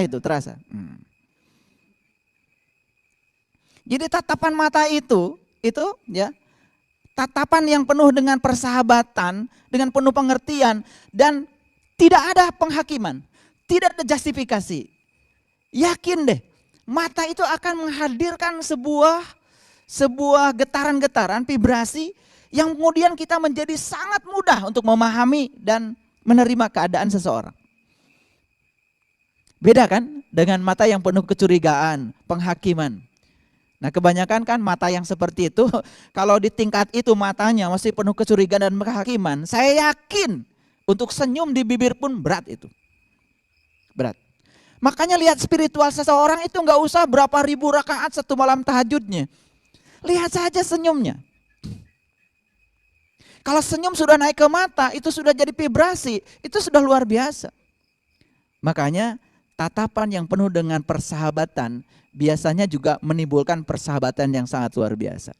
itu terasa. Jadi tatapan mata itu ya, tatapan yang penuh dengan persahabatan, dengan penuh pengertian, dan tidak ada penghakiman, tidak ada justifikasi. Yakin deh, mata itu akan menghadirkan sebuah getaran-getaran, vibrasi yang kemudian kita menjadi sangat mudah untuk memahami dan menerima keadaan seseorang. Beda kan dengan mata yang penuh kecurigaan, penghakiman. Nah kebanyakan kan mata yang seperti itu, kalau di tingkat itu matanya masih penuh kecurigaan dan penghakiman, saya yakin untuk senyum di bibir pun berat itu. Berat. Makanya lihat spiritual seseorang itu nggak usah berapa ribu rakaat satu malam tahajudnya. Lihat saja senyumnya. Kalau senyum sudah naik ke mata, itu sudah jadi vibrasi, itu sudah luar biasa. Makanya tatapan yang penuh dengan persahabatan biasanya juga menimbulkan persahabatan yang sangat luar biasa.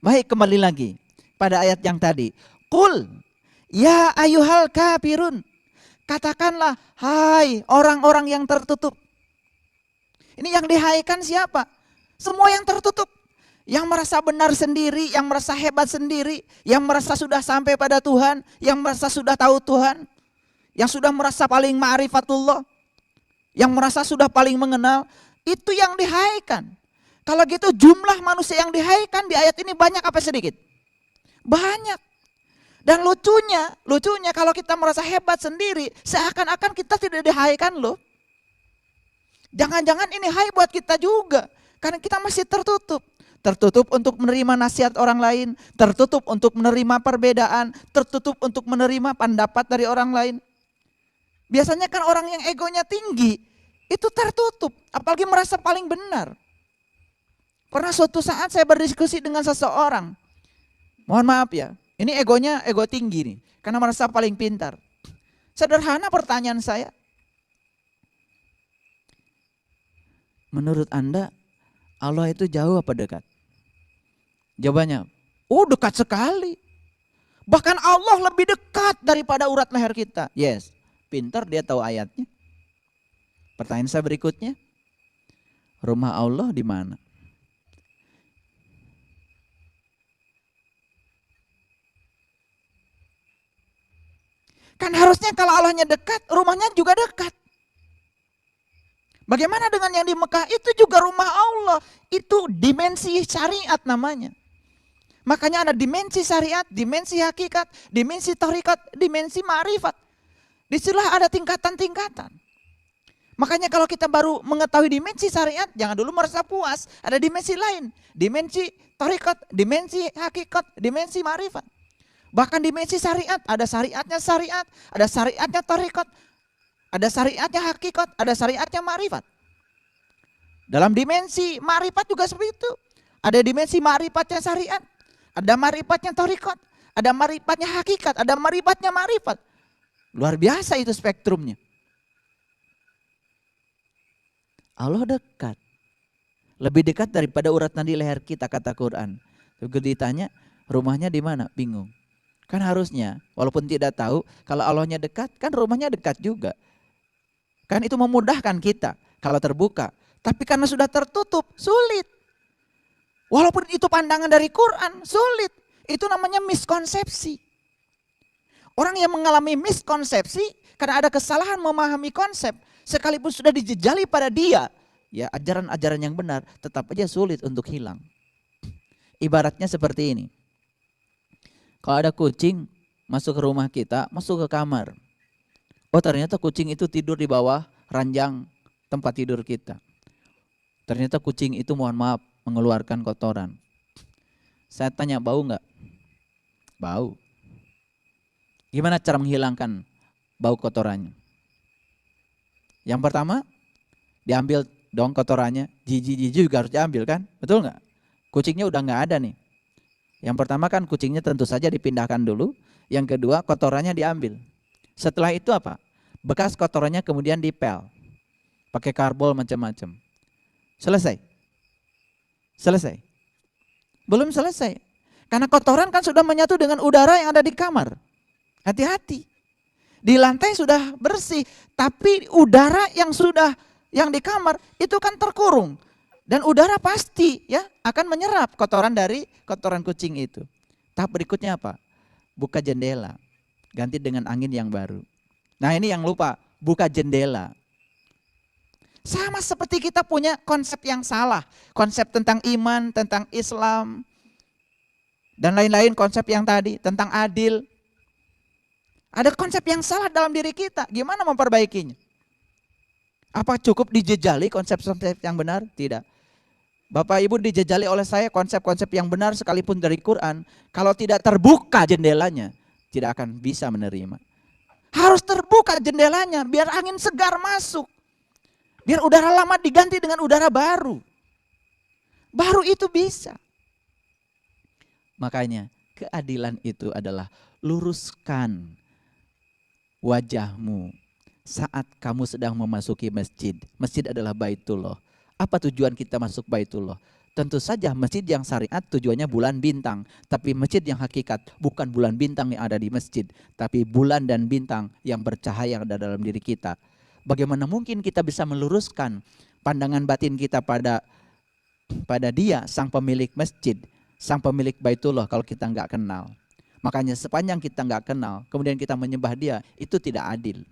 Baik, kembali lagi pada ayat yang tadi. Qul ya ayyuhal kafirun. Katakanlah, hai orang-orang yang tertutup. Ini yang dihaikan siapa? Semua yang tertutup. Yang merasa benar sendiri, yang merasa hebat sendiri, yang merasa sudah sampai pada Tuhan, yang merasa sudah tahu Tuhan, yang sudah merasa paling ma'rifatullah, yang merasa sudah paling mengenal, itu yang dihaikan. Kalau gitu jumlah manusia yang dihaikan di ayat ini banyak apa sedikit? Banyak. Dan lucunya kalau kita merasa hebat sendiri, seakan-akan kita tidak dihaikan loh. Jangan-jangan ini hai buat kita juga, karena kita masih tertutup. Tertutup untuk menerima nasihat orang lain, tertutup untuk menerima perbedaan, tertutup untuk menerima pendapat dari orang lain. Biasanya kan orang yang egonya tinggi, itu tertutup, apalagi merasa paling benar. Pernah suatu saat saya berdiskusi dengan seseorang, mohon maaf ya, ini egonya ego tinggi nih, karena merasa paling pintar. Sederhana pertanyaan saya, menurut Anda Allah itu jauh apa dekat? Jawabannya, dekat sekali. Bahkan Allah lebih dekat daripada urat leher kita. Yes, pintar dia tahu ayatnya. Pertanyaan saya berikutnya, rumah Allah di mana? Kan harusnya kalau Allahnya dekat, rumahnya juga dekat. Bagaimana dengan yang di Mekah? Itu juga rumah Allah. Itu dimensi syariat namanya. Makanya ada dimensi syariat, dimensi hakikat, dimensi tarikat, dimensi ma'rifat. Disitulah ada tingkatan-tingkatan. Makanya kalau kita baru mengetahui dimensi syariat, jangan dulu merasa puas. Ada dimensi lain, dimensi tarikat, dimensi hakikat, dimensi ma'rifat. Bahkan dimensi syariat, ada syariatnya syariat, ada syariatnya tarikat, ada syariatnya hakikat, ada syariatnya ma'rifat. Dalam dimensi ma'rifat juga seperti itu. Ada dimensi ma'rifatnya syariat, ada ma'rifatnya tarikat, ada ma'rifatnya hakikat, ada ma'rifatnya ma'rifat. Luar biasa itu spektrumnya. Allah dekat. Lebih dekat daripada urat nadi leher kita kata Quran. Begitu ditanya rumahnya di mana? Bingung. Kan harusnya walaupun tidak tahu kalau Allahnya dekat kan rumahnya dekat juga. Kan itu memudahkan kita kalau terbuka. Tapi karena sudah tertutup sulit. Walaupun itu pandangan dari Quran sulit. Itu namanya miskonsepsi. Orang yang mengalami miskonsepsi karena ada kesalahan memahami konsep. Sekalipun sudah dijejali pada dia. Ya ajaran-ajaran yang benar tetap aja sulit untuk hilang. Ibaratnya seperti ini. Kalau ada kucing masuk ke rumah kita, masuk ke kamar. Oh ternyata kucing itu tidur di bawah ranjang tempat tidur kita. Ternyata kucing itu mohon maaf mengeluarkan kotoran. Saya tanya bau enggak? Bau. Gimana cara menghilangkan bau kotorannya? Yang pertama diambil dong kotorannya. Jijik-jijik juga harus diambil kan? Betul enggak? Kucingnya udah enggak ada nih. Yang pertama kan kucingnya tentu saja dipindahkan dulu. Yang kedua kotorannya diambil. Setelah itu apa? Bekas kotorannya kemudian dipel. Pakai karbol macam-macam. Selesai? Selesai? Belum selesai. Karena kotoran kan sudah menyatu dengan udara yang ada di kamar. Hati-hati. Di lantai sudah bersih, tapi udara yang di kamar itu kan terkurung. Dan udara pasti ya akan menyerap kotoran dari kotoran kucing itu. Tahap berikutnya apa? Buka jendela, ganti dengan angin yang baru. Nah ini yang lupa, buka jendela. Sama seperti kita punya konsep yang salah. Konsep tentang iman, tentang Islam, dan lain-lain konsep yang tadi, tentang adil. Ada konsep yang salah dalam diri kita, gimana memperbaikinya? Apa cukup dijejali konsep-konsep yang benar? Tidak. Bapak Ibu dijejali oleh saya konsep-konsep yang benar sekalipun dari Quran. Kalau tidak terbuka jendelanya, tidak akan bisa menerima. Harus terbuka jendelanya, biar angin segar masuk. Biar udara lama diganti dengan udara baru. Baru itu bisa. Makanya keadilan itu adalah luruskan wajahmu saat kamu sedang memasuki masjid. Masjid adalah Baitullah. Apa tujuan kita masuk Baitullah? Tentu saja masjid yang syariat tujuannya bulan bintang. Tapi masjid yang hakikat bukan bulan bintang yang ada di masjid. Tapi bulan dan bintang yang bercahaya yang ada dalam diri kita. Bagaimana mungkin kita bisa meluruskan pandangan batin kita pada dia, sang pemilik masjid, sang pemilik Baitullah kalau kita nggak kenal. Makanya sepanjang kita nggak kenal, kemudian kita menyembah dia, itu tidak adil.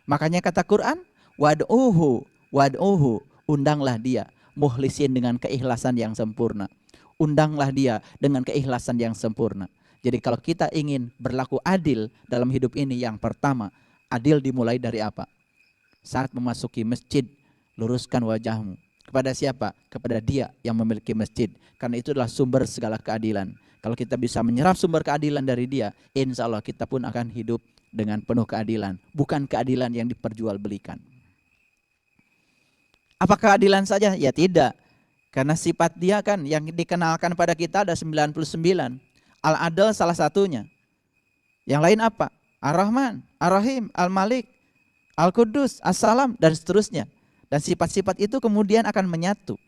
Makanya kata Quran, wad'uhu, undanglah dia, mukhlisin dengan keikhlasan yang sempurna. Undanglah dia dengan keikhlasan yang sempurna. Jadi kalau kita ingin berlaku adil dalam hidup ini, yang pertama, adil dimulai dari apa? Saat memasuki masjid, luruskan wajahmu. Kepada siapa? Kepada dia yang memiliki masjid. Karena itu adalah sumber segala keadilan. Kalau kita bisa menyerap sumber keadilan dari dia, insya Allah kita pun akan hidup dengan penuh keadilan. Bukan keadilan yang diperjualbelikan. Apa keadilan saja? Ya tidak. Karena sifat dia kan yang dikenalkan pada kita ada 99. Al-Adl salah satunya. Yang lain apa? Ar-Rahman, Ar-Rahim, Al-Malik, Al-Qudus, As-Salam, dan seterusnya. Dan sifat-sifat itu kemudian akan menyatu.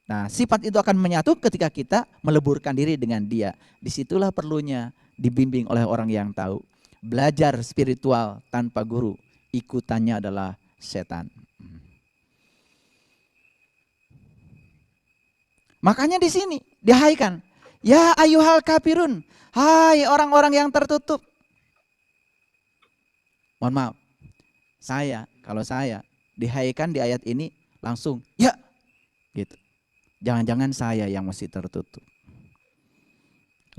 Nah, sifat itu akan menyatu ketika kita meleburkan diri dengan dia. Disitulah perlunya dibimbing oleh orang yang tahu. Belajar spiritual tanpa guru, ikutannya adalah setan. Makanya di sini dihaikan. Ya ayyuhal kafirun, hai orang-orang yang tertutup. Mohon maaf, kalau saya dihaikan di ayat ini langsung ya gitu. Jangan-jangan saya yang masih tertutup.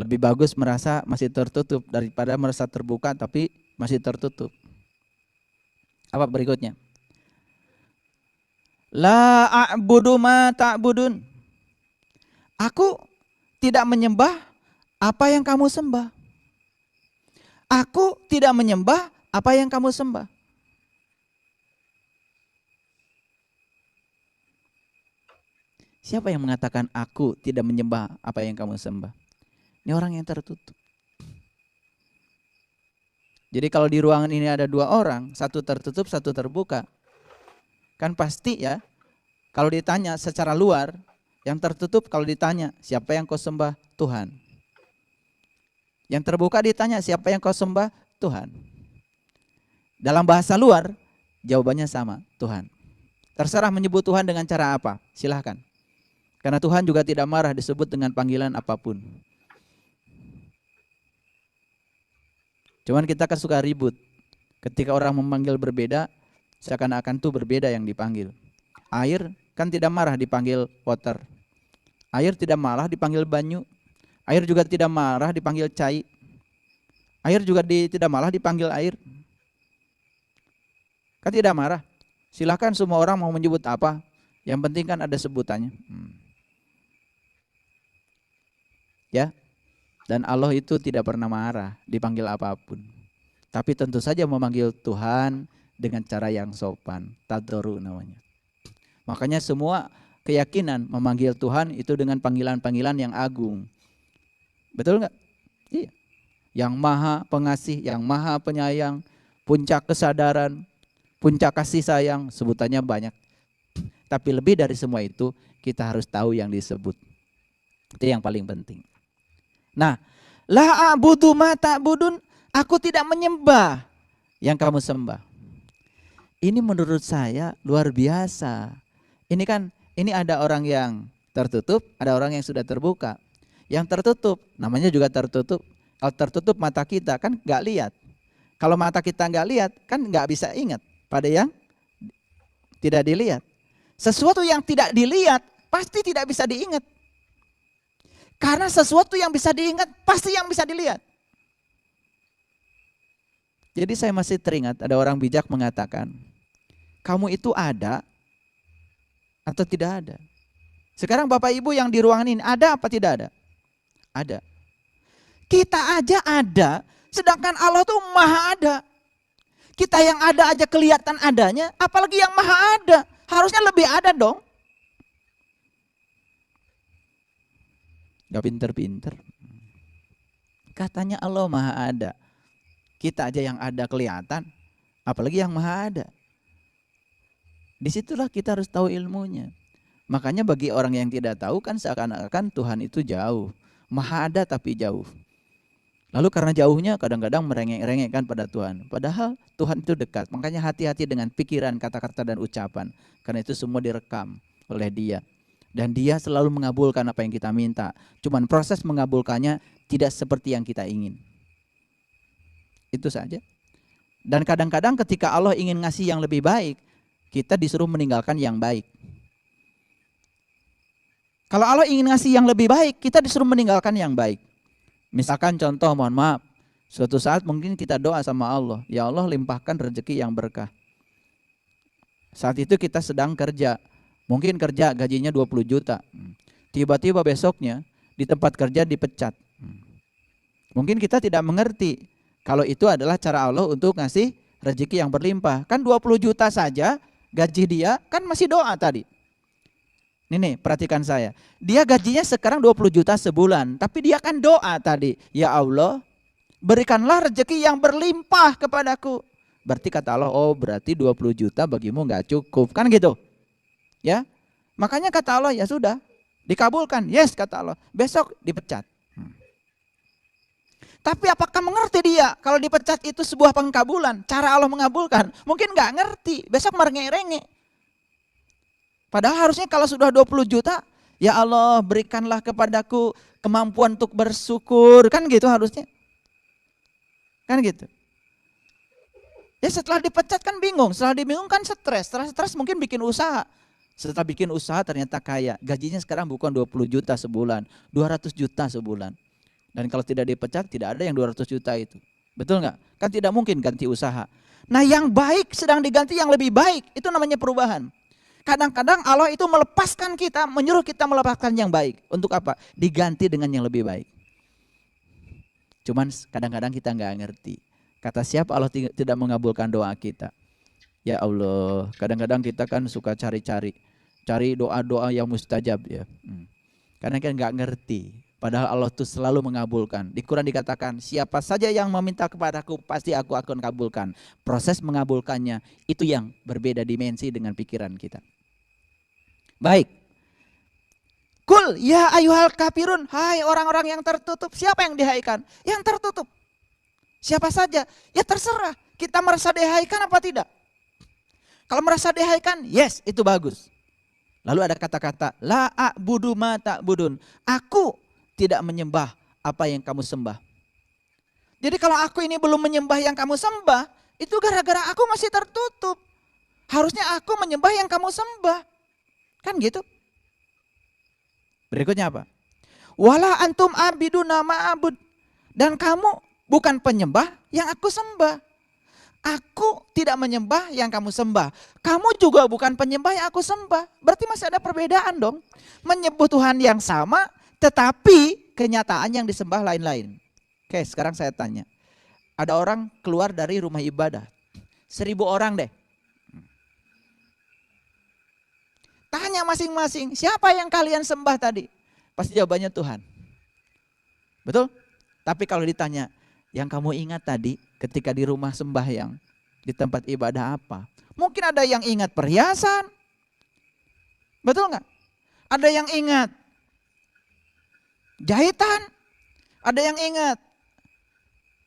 Lebih bagus merasa masih tertutup daripada merasa terbuka tapi masih tertutup. Apa berikutnya? La a'budu ma ta'budun. Aku tidak menyembah apa yang kamu sembah. Aku tidak menyembah apa yang kamu sembah. Siapa yang mengatakan aku tidak menyembah apa yang kamu sembah? Ini orang yang tertutup. Jadi kalau di ruangan ini ada dua orang, satu tertutup, satu terbuka. Kan pasti ya, kalau ditanya secara luar, yang tertutup kalau ditanya siapa yang kau sembah? Tuhan. Yang terbuka ditanya siapa yang kau sembah? Tuhan. Dalam bahasa luar, jawabannya sama, Tuhan. Terserah menyebut Tuhan dengan cara apa, silahkan. Karena Tuhan juga tidak marah disebut dengan panggilan apapun. Cuman kita kan suka ribut. Ketika orang memanggil berbeda, seakan-akan itu berbeda yang dipanggil. Air kan tidak marah dipanggil water. Air tidak marah dipanggil banyu. Air juga tidak marah dipanggil cai. Air juga tidak marah dipanggil air. Kan tidak marah. Silahkan semua orang mau menyebut apa. Yang penting kan ada sebutannya. Ya, dan Allah itu tidak pernah marah dipanggil apapun. Tapi tentu saja memanggil Tuhan dengan cara yang sopan, tadharu namanya. Makanya semua keyakinan memanggil Tuhan itu dengan panggilan-panggilan yang agung. Betul enggak? Iya. Yang maha pengasih, yang maha penyayang, puncak kesadaran, puncak kasih sayang, sebutannya banyak. Tapi lebih dari semua itu, kita harus tahu yang disebut. Itu yang paling penting. Nah, la a'budu ma ta'budun, aku tidak menyembah yang kamu sembah. Ini menurut saya luar biasa. Ini ada orang yang tertutup, ada orang yang sudah terbuka. Yang tertutup, namanya juga tertutup. Kalau tertutup mata kita kan nggak lihat. Kalau mata kita nggak lihat kan nggak bisa ingat pada yang tidak dilihat. Sesuatu yang tidak dilihat pasti tidak bisa diingat. Karena sesuatu yang bisa diingat pasti yang bisa dilihat. Jadi saya masih teringat ada orang bijak mengatakan, kamu itu ada atau tidak ada. Sekarang Bapak Ibu yang di ruangan ini ada apa tidak ada? Ada. Kita aja ada, sedangkan Allah tuh maha ada. Kita yang ada aja kelihatan adanya, apalagi yang maha ada. Harusnya lebih ada dong. Gak pinter-pinter. Katanya Allah maha ada. Kita aja yang ada kelihatan, apalagi yang maha ada. Disitulah kita harus tahu ilmunya. Makanya bagi orang yang tidak tahu kan seakan-akan Tuhan itu jauh. Maha ada tapi jauh. Lalu karena jauhnya kadang-kadang merengek-rengekkan pada Tuhan. Padahal Tuhan itu dekat. Makanya hati-hati dengan pikiran, kata-kata dan ucapan. Karena itu semua direkam oleh Dia. Dan Dia selalu mengabulkan apa yang kita minta. Cuman proses mengabulkannya tidak seperti yang kita ingin. Itu saja. Dan kadang-kadang ketika Allah ingin ngasih yang lebih baik, kita disuruh meninggalkan yang baik. Kalau Allah ingin ngasih yang lebih baik, kita disuruh meninggalkan yang baik. Misalkan contoh, mohon maaf, suatu saat mungkin kita doa sama Allah, ya Allah limpahkan rezeki yang berkah. Saat itu kita sedang kerja, mungkin kerja gajinya 20 juta. Tiba-tiba besoknya di tempat kerja dipecat. Mungkin kita tidak mengerti kalau itu adalah cara Allah untuk ngasih rezeki yang berlimpah. Kan 20 juta saja gaji dia, kan masih doa tadi. Nih, perhatikan saya. Dia gajinya sekarang 20 juta sebulan. Tapi dia kan doa tadi. Ya Allah, berikanlah rezeki yang berlimpah kepadaku. Berarti kata Allah, oh berarti 20 juta bagimu gak cukup. Kan gitu. Ya, makanya kata Allah, ya sudah. Dikabulkan. Yes, kata Allah. Besok dipecat. Tapi apakah mengerti dia kalau dipecat itu sebuah pengkabulan? Cara Allah mengabulkan? Mungkin gak ngerti. Besok merengek-rengek. Padahal harusnya kalau sudah 20 juta, ya Allah berikanlah kepadaku kemampuan untuk bersyukur. Kan gitu harusnya. Kan gitu. Ya setelah dipecat kan bingung. Setelah dibingung kan stres. Setelah stres mungkin bikin usaha. Setelah bikin usaha ternyata kaya. Gajinya sekarang bukan 20 juta sebulan. 200 juta sebulan. Dan kalau tidak dipecat tidak ada yang 200 juta itu. Betul nggak? Kan tidak mungkin ganti usaha. Nah yang baik sedang diganti yang lebih baik. Itu namanya perubahan. Kadang-kadang Allah itu melepaskan kita, menyuruh kita melepaskan yang baik. Untuk apa? Diganti dengan yang lebih baik. Cuman kadang-kadang kita nggak ngerti. Kata siapa Allah tidak mengabulkan doa kita? Ya Allah, kadang-kadang kita kan suka cari doa-doa yang mustajab ya. Karena kan nggak ngerti. Padahal Allah itu selalu mengabulkan. Di Quran dikatakan, siapa saja yang meminta kepadaku pasti aku akan kabulkan. Proses mengabulkannya itu yang berbeda dimensi dengan pikiran kita. Baik. Kul ya ayyuhal kafirun, hai orang-orang yang tertutup. Siapa yang dihaikan? Yang tertutup. Siapa saja? Ya terserah. Kita merasa dihaikan apa tidak? Kalau merasa dihaikan, yes, itu bagus. Lalu ada kata-kata la a'budu ma ta'budun. Aku tidak menyembah apa yang kamu sembah. Jadi kalau aku ini belum menyembah yang kamu sembah, itu gara-gara aku masih tertutup. Harusnya aku menyembah yang kamu sembah. Kan gitu. Berikutnya apa? Wala antum abiduna ma'abud. Dan kamu bukan penyembah yang aku sembah. Aku tidak menyembah yang kamu sembah. Kamu juga bukan penyembah yang aku sembah. Berarti masih ada perbedaan dong. Menyebut Tuhan yang sama, tetapi kenyataan yang disembah lain-lain. Oke, sekarang saya tanya. Ada orang keluar dari rumah ibadah. 1000 orang deh. Tanya masing-masing, siapa yang kalian sembah tadi? Pasti jawabannya Tuhan. Betul? Tapi kalau ditanya, yang kamu ingat tadi ketika di rumah sembahyang, di tempat ibadah apa? Mungkin ada yang ingat perhiasan. Betul nggak? Ada yang ingat jahitan. Ada yang ingat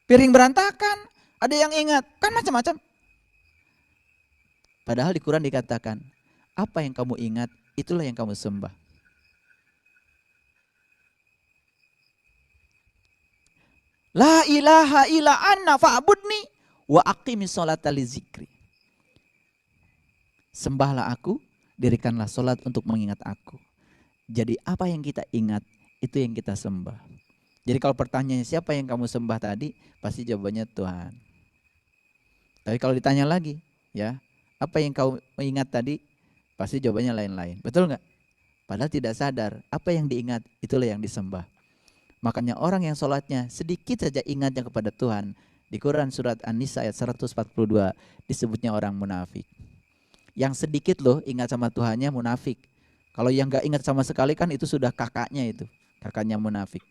piring berantakan. ada yang ingat, kan macam-macam. Padahal di Quran dikatakan, apa yang kamu ingat, itulah yang kamu sembah. La ilaha illa anna fa'budni wa aqimis sholata li zikri. Sembahlah aku, dirikanlah sholat untuk mengingat aku. Jadi apa yang kita ingat, itu yang kita sembah. Jadi kalau pertanyaannya siapa yang kamu sembah tadi, pasti jawabannya Tuhan. Tapi kalau ditanya lagi, ya, apa yang kau ingat tadi, pasti jawabannya lain-lain. Betul nggak? Padahal tidak sadar, apa yang diingat, itulah yang disembah. Makanya orang yang sholatnya sedikit saja ingatnya kepada Tuhan, di Quran surat An-Nisa ayat 142 disebutnya orang munafik. Yang sedikit loh ingat sama Tuhannya munafik. Kalau yang gak ingat sama sekali kan itu sudah kakaknya itu. Kakaknya munafik.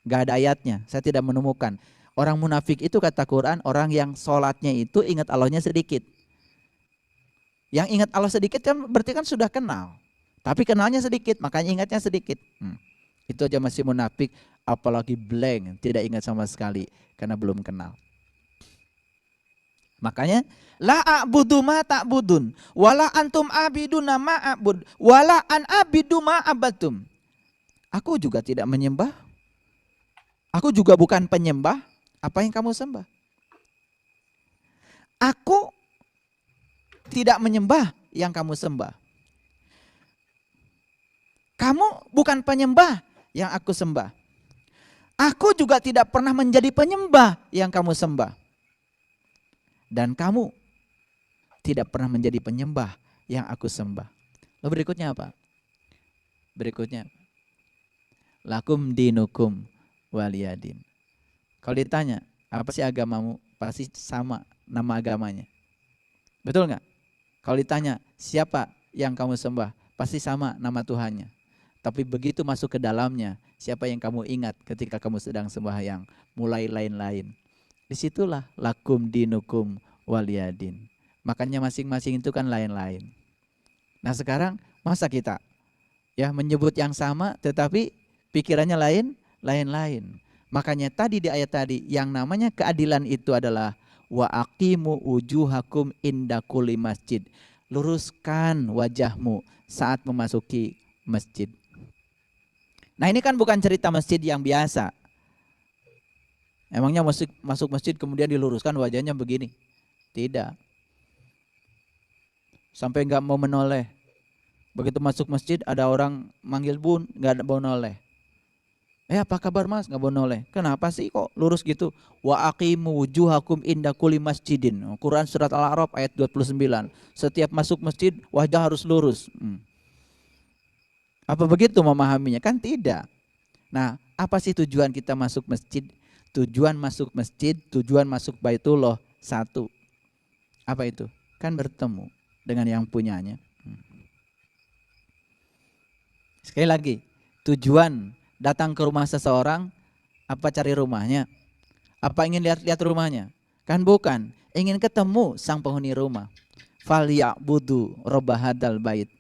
Gak ada ayatnya, saya tidak menemukan. Orang munafik itu kata Quran orang yang sholatnya itu ingat Allahnya sedikit. Yang ingat Allah sedikit kan berarti kan sudah kenal. Tapi kenalnya sedikit, makanya ingatnya sedikit. Itu aja masih munafik, apalagi blank, tidak ingat sama sekali karena belum kenal. Makanya la a'budu ma ta'budun wala antum abiduna ma a'bud wala an abidu ma abatum. Aku juga tidak menyembah. Aku juga bukan penyembah apa yang kamu sembah. Aku tidak menyembah yang kamu sembah. Kamu bukan penyembah yang aku sembah. Aku juga tidak pernah menjadi penyembah yang kamu sembah. Dan kamu tidak pernah menjadi penyembah yang aku sembah. Lalu berikutnya apa? Berikutnya, lakum dinukum waliyadin. Kalau ditanya, apa sih agamamu? Pasti sama nama agamanya. Betul nggak? Kalau ditanya, siapa yang kamu sembah? Pasti sama nama Tuhannya. Tapi begitu masuk ke dalamnya, siapa yang kamu ingat ketika kamu sedang sembahyang? Mulai lain-lain. Disitulah lakum dinukum waliyadin. Makanya masing-masing itu kan lain-lain. Nah sekarang masa kita ya menyebut yang sama tetapi pikirannya lain-lain. Makanya tadi di ayat tadi yang namanya keadilan itu adalah wa aqimu wujuhakum inda kulli masjid. Luruskan wajahmu saat memasuki masjid. Nah ini kan bukan cerita masjid yang biasa. Emangnya masuk masjid kemudian diluruskan wajahnya begini? Tidak. Sampai nggak mau menoleh. Begitu masuk masjid ada orang manggil bun, nggak mau noleh. Apa kabar mas? Nggak mau noleh. Kenapa sih kok lurus gitu? Wa aqimu wujuhakum inda kulli masjidin. Quran surat Al-A'raf ayat 29. Setiap masuk masjid wajah harus lurus. Apa begitu memahaminya? Kan tidak. Nah, apa sih tujuan kita masuk masjid? Tujuan masuk masjid, tujuan masuk Baitullah satu. Apa itu? Kan bertemu dengan yang punyanya. Sekali lagi, tujuan datang ke rumah seseorang, apa cari rumahnya? Apa ingin lihat-lihat rumahnya? Kan bukan, ingin ketemu sang penghuni rumah. Falya'budu rabb hadzal bait.